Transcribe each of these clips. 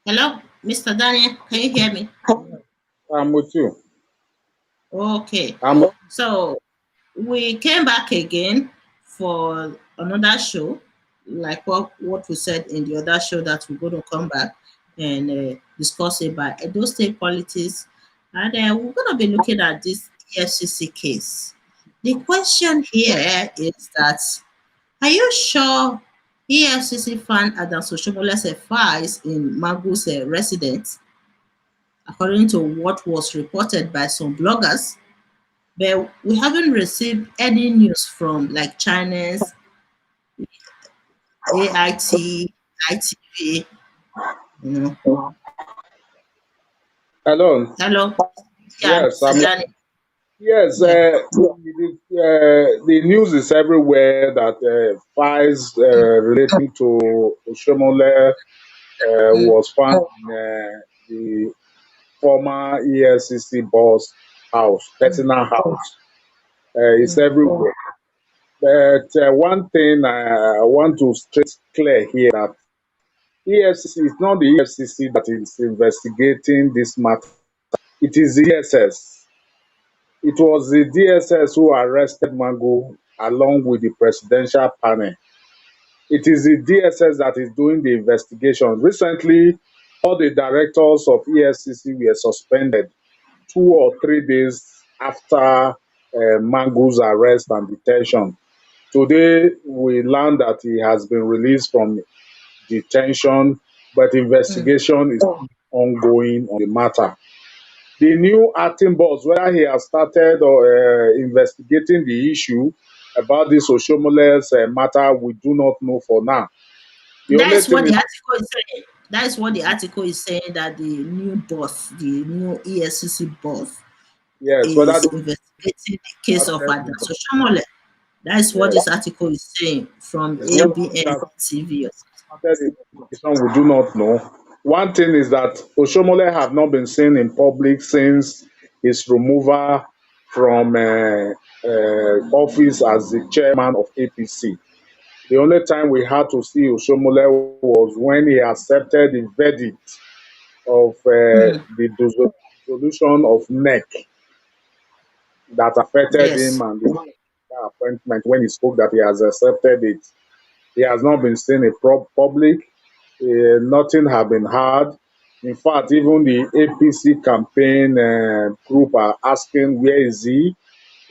Hello, Mr. Daniel. Can you hear me? I'm with you. Okay. I'm So we came back again for another show, like what we said in the other show that we're going to come back and discuss about Edo State politics. And we're going to be looking at this EFCC case. The question here is that are you sure EFCC found Adam Oshiomhole's files in Magu's residence, according to what was reported by some bloggers? But we haven't received any news from like China's AIT, ITV, you know. alone. Hello, yeah, Yes, Mr. Danny. yes. Yeah. The news is everywhere that files relating to Oshiomhole Mm, was found in the former EFCC boss house, mm, personal house. It's mm, everywhere. But one thing I want to straight clear here that EFCC is not the EFCC that is investigating this matter. It is the DSS. It was the DSS who arrested Magu along with the presidential panel. It is the DSS that is doing the investigation. Recently, all the directors of EFCC were suspended 2 or 3 days after Magu's arrest and detention. Today, we learned that he has been released from detention, but mm. investigation is ongoing on the matter. The new acting boss, whether he has started or investigating the issue about this Oshiomole's matter, we do not know for now. The That only is thing what the is, article is saying. That is what the article is saying, that the new boss, the new ESCC boss, yes, whether is they investigating the case of started, Adam Oshiomhole. That is what yes, this article is saying from yes, whether they ABN have TV or started the investigation, we do not know. One thing is that Oshiomhole have not been seen in public since his removal from office as the chairman of APC. The only time we had to see Oshiomhole was when he accepted the verdict of something. the dissolution of NEC that affected him Yes. and the appointment when he spoke that he has accepted it. He has not been seen in public. Nothing has been heard. In fact, even the APC campaign group are asking where is he.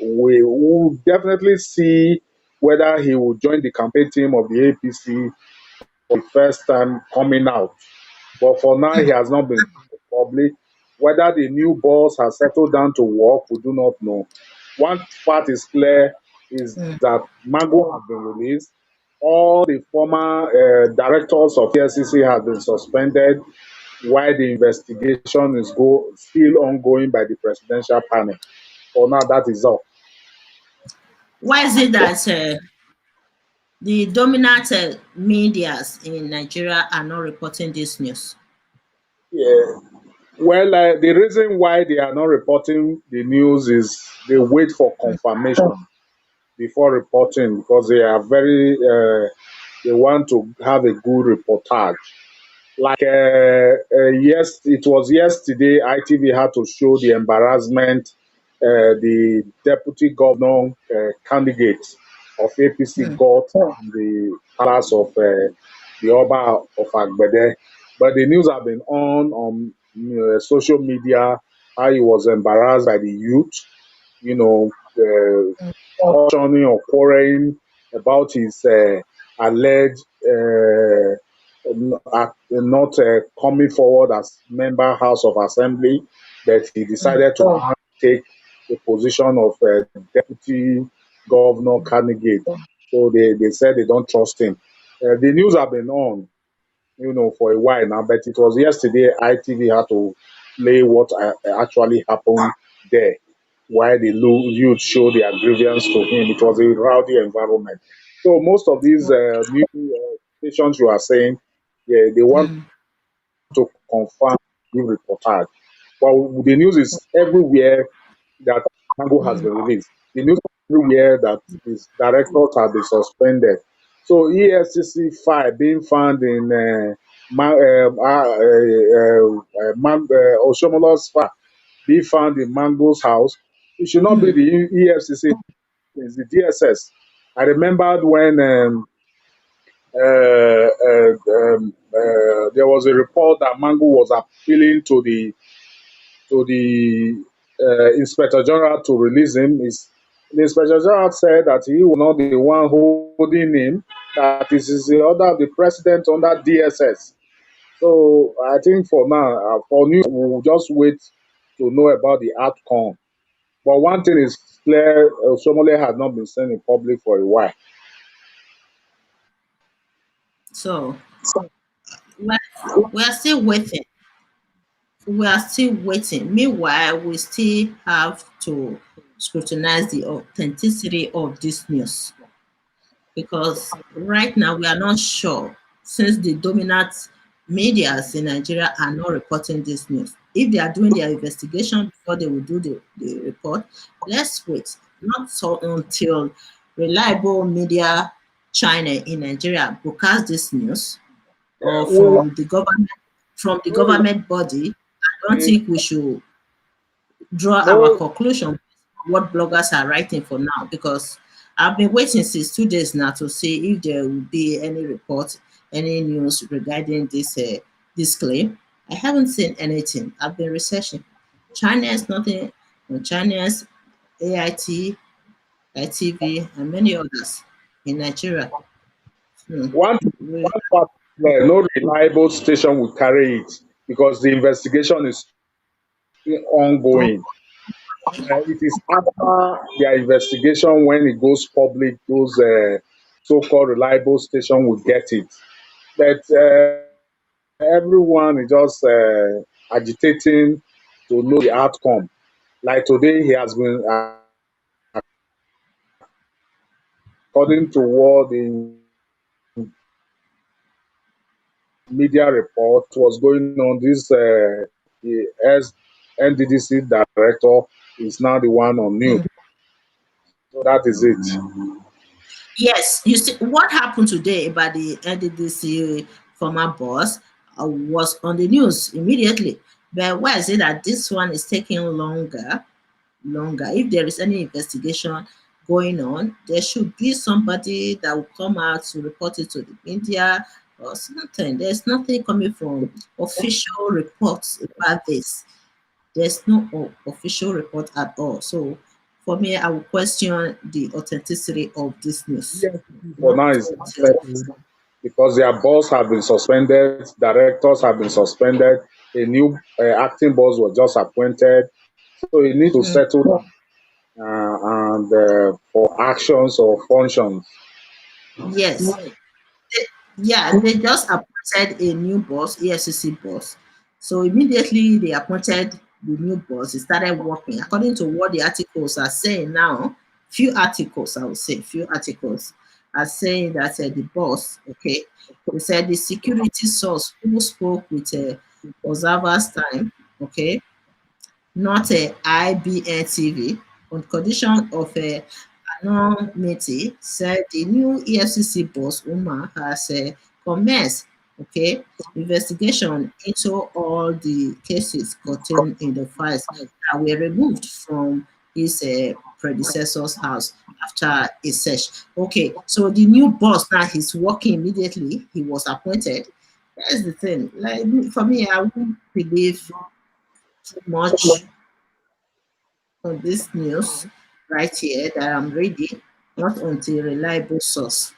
We will definitely see whether he will join the campaign team of the APC for the first time coming out. But for now, he has not been public. Whether the new boss has settled down to work, we do not know. One part is clear is Mm. that Mago has been released. All the former directors of EFCC have been suspended while the investigation is still ongoing by the presidential panel. For now, that is all. Why is it that the dominant medias in Nigeria are not reporting this news? Yeah. Well, the reason why they are not reporting the news is they wait for confirmation before reporting because they are they want to have a good reportage. Like yes, it was yesterday. ITV had to show the embarrassment the deputy governor candidate of APC Mm. got in the palace of the Oba of Agbede. But the news have been on social media how he was embarrassed by the youth, you know, cautioning or quarreling about his alleged not coming forward as member House of Assembly, but he Mm. decided to take the position of deputy governor candidate. So they said they don't trust him. The news have been on, for a while now, but it was yesterday ITV had to play what actually happened there. Why the youth show their grievance to him. It was a rowdy environment. So most of these new stations you are saying, yeah, they want Mm. to confirm the reportage. But the news is everywhere that Mango has Mm. been released. The news everywhere that his directors have been suspended. So EFCC file being found in Oshiomole's father be found in Mango's house, it should not be Hmm. the EFCC, it's the DSS. I remembered when there was a report that Mango was appealing to the Inspector General to release him. The Inspector General said that he was not the one holding him, that it is the order of the president under DSS. So I think for now, for news, we'll just wait to know about the outcome. But one thing is clear, Somole has not been seen in public for a while. So we're, we're still waiting. We are still waiting. Meanwhile, we still have to scrutinize the authenticity of this news because right now we are not sure since the dominant medias in Nigeria are not reporting this news. If they are doing their investigation before they will do the report, let's wait. Not so until reliable media China in Nigeria broadcast this news or We, from the no, government body. I don't in, think we should draw our no, conclusion based on what bloggers are writing for now because I've been waiting since 2 days now to see if there will be any report, any news regarding this claim. I haven't seen anything. I've been researching. China is nothing on China's AIT, ITV, and many others in Nigeria. Hmm. one We- one part clear, no reliable station will carry it because the investigation is oh, ongoing. It is after their investigation when it goes public, those so-called reliable station will get it. But everyone is just agitating to know the outcome. Like today, he has been, according to what the media report was going on, this the NDDC director is now the one on news. hmm. So that is it. Yes, you see what happened today about the NDDC former boss was on the news immediately. But why is it that this one is taking longer? If there is any investigation going on, there should be somebody that will come out to report it to the media or something. There's nothing coming from official reports about this. There's no official report at all. So for me, I will question the authenticity of this news. Yes, for Not now is until settled because their boss have been suspended, directors have been suspended, a new acting boss was just appointed. So you need to mm, settle down and for actions or functions. yes. Yeah, they just appointed a new boss, EFCC boss. So immediately they appointed the new boss. He started working. According to what the articles are saying now, few articles, I would say, few articles are saying that the boss, okay, they said the security source who spoke with Observer's Time, okay, not a IBN TV, on condition of anonymity, said the new EFCC boss, Umar, has commenced, okay, investigation into all the cases contained in the files that were removed from his predecessor's house after a search. Okay, so the new boss now he's working immediately. He was appointed. That's the thing. Like for me, I won't believe too much on this news right here that I'm reading, not until reliable source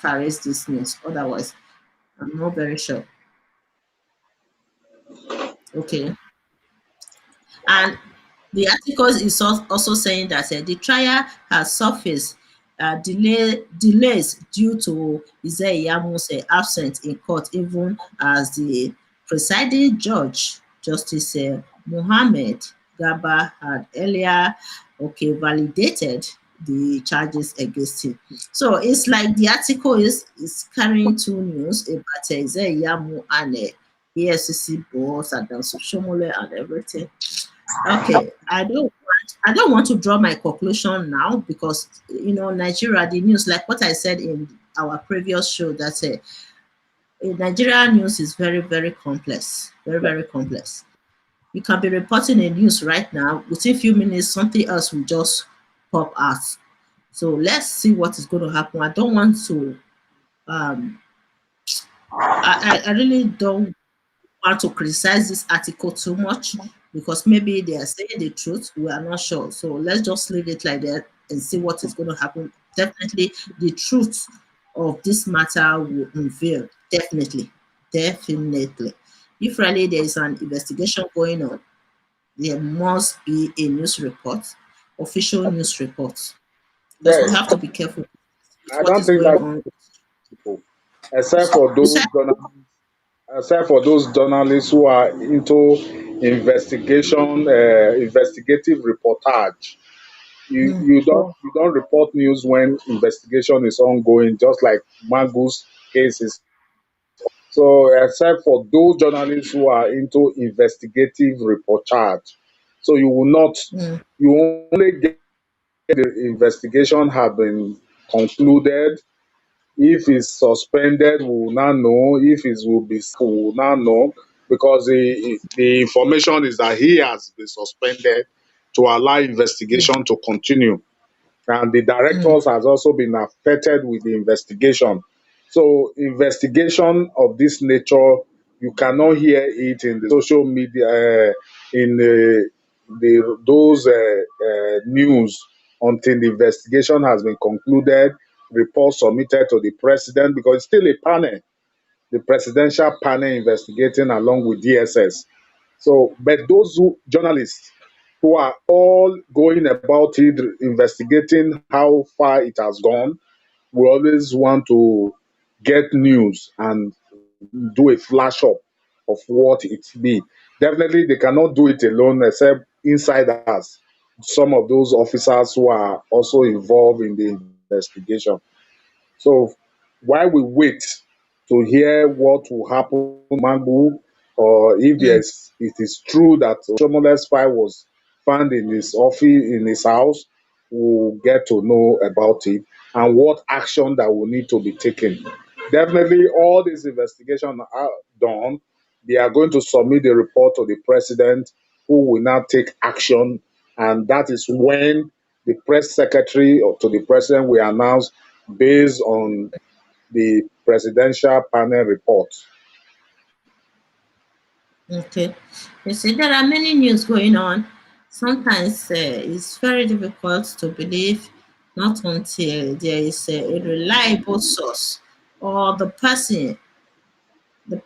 carries this news. Otherwise, I'm not very sure. Okay. And the article is also saying that the trial has surfaced delays due to Iyamu's absence in court, even as the presiding judge, Justice Mohammed Gaba, had earlier validated the charges against him. So it's like the article is carrying two news about Iyamu and EFCC boss and Oshiomhole and everything. Okay, I don't want to draw my conclusion now because Nigeria, the news, like what I said in our previous show, that Nigerian news is very, very complex. Very, very complex. You can be reporting a news right now. Within a few minutes, something else will just pop out. So let's see what is going to happen. I don't want to. Um, I really don't want to criticize this article too much because maybe they are saying the truth. We are not sure. So let's just leave it like that and see what is going to happen. Definitely, the truth of this matter will unveil. Definitely, definitely. If really there is an investigation going on, there must be a news report, official news report, because we Yes, have to be careful with I what don't is think going that on. people, except for You those said, except for those journalists who are into investigative reportage. mm, You don't report news when investigation is ongoing, just like Magu's case is. So except for those journalists who are into investigative reportage, so you will not, mm, you only get the investigation have been concluded. If it's suspended, we will not know. If it will be, we will not know, because the information is that he has been suspended to allow mm, investigation to continue, and the mm, directors has also been affected with the investigation. So investigation of this nature, you cannot hear it in the social media, in the those news, until the investigation has been concluded, report submitted to the president, because it's still a panel, the presidential panel investigating along with DSS. So, but those journalists who are all going about it, investigating how far it has gone, will always want to get news and do a flash up of what it be. Definitely, they cannot do it alone, except insiders, some of those officers who are also involved in the investigation. So while we wait to hear what will happen to Magu, or if mm, it is true that Oshomole's file was found in his office, in his house, we'll get to know about it and what action that will need to be taken. Definitely, all these investigations are done. They are going to submit the report to the president, who will now take action, and that is when the press secretary or to the president will announce based on the presidential panel report. okay. You see, there are many news going on. Sometimes it's very difficult to believe, not until there is a reliable source or the person with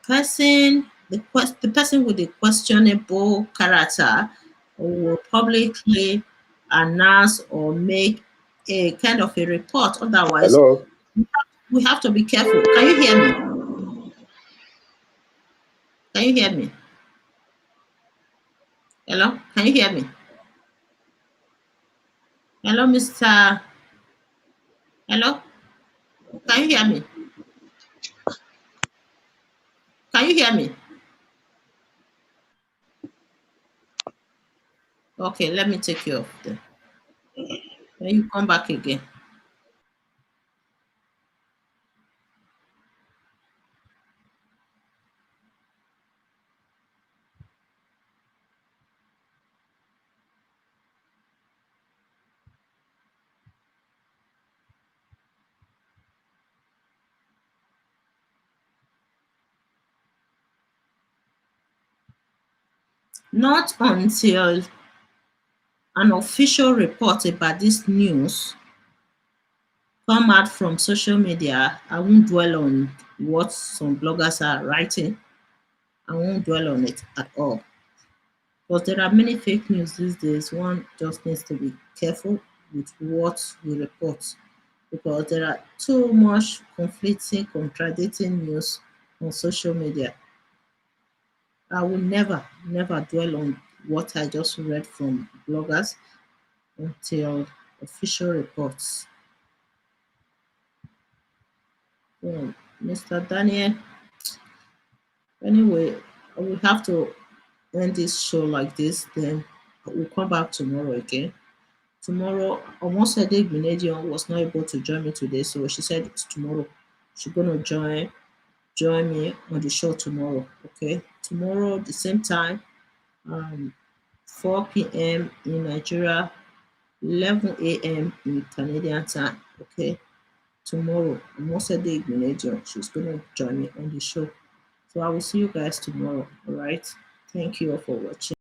the questionable character will publicly announce or make a kind of a report. Otherwise, Hello? we have to be careful. Can you hear me? Can you hear me? Hello? Can you hear me? Hello, Mr. Hello? Can you hear me? Can you hear me? Okay, let me take you off then. Then you come back again. Not until an official report about this news come out from social media, I won't dwell on what some bloggers are writing. I won't dwell on it at all. Because there are many fake news these days. One just needs to be careful with what we report because there are too much conflicting, contradicting news on social media. I will never, never dwell on what I just read from bloggers until official reports. So, Mr. Daniel, anyway, we have to end this show like this, then we'll come back tomorrow again. Tomorrow, Omosede Gbenedion was not able to join me today, so she said it's tomorrow she's going to join join me on the show tomorrow. Okay, tomorrow the same time, 4 p.m. in Nigeria, 11 a.m. in Canadian time. Okay, tomorrow, Mosede Igbenedion, she's going to join me on the show. So I will see you guys tomorrow. All right. Thank you all for watching.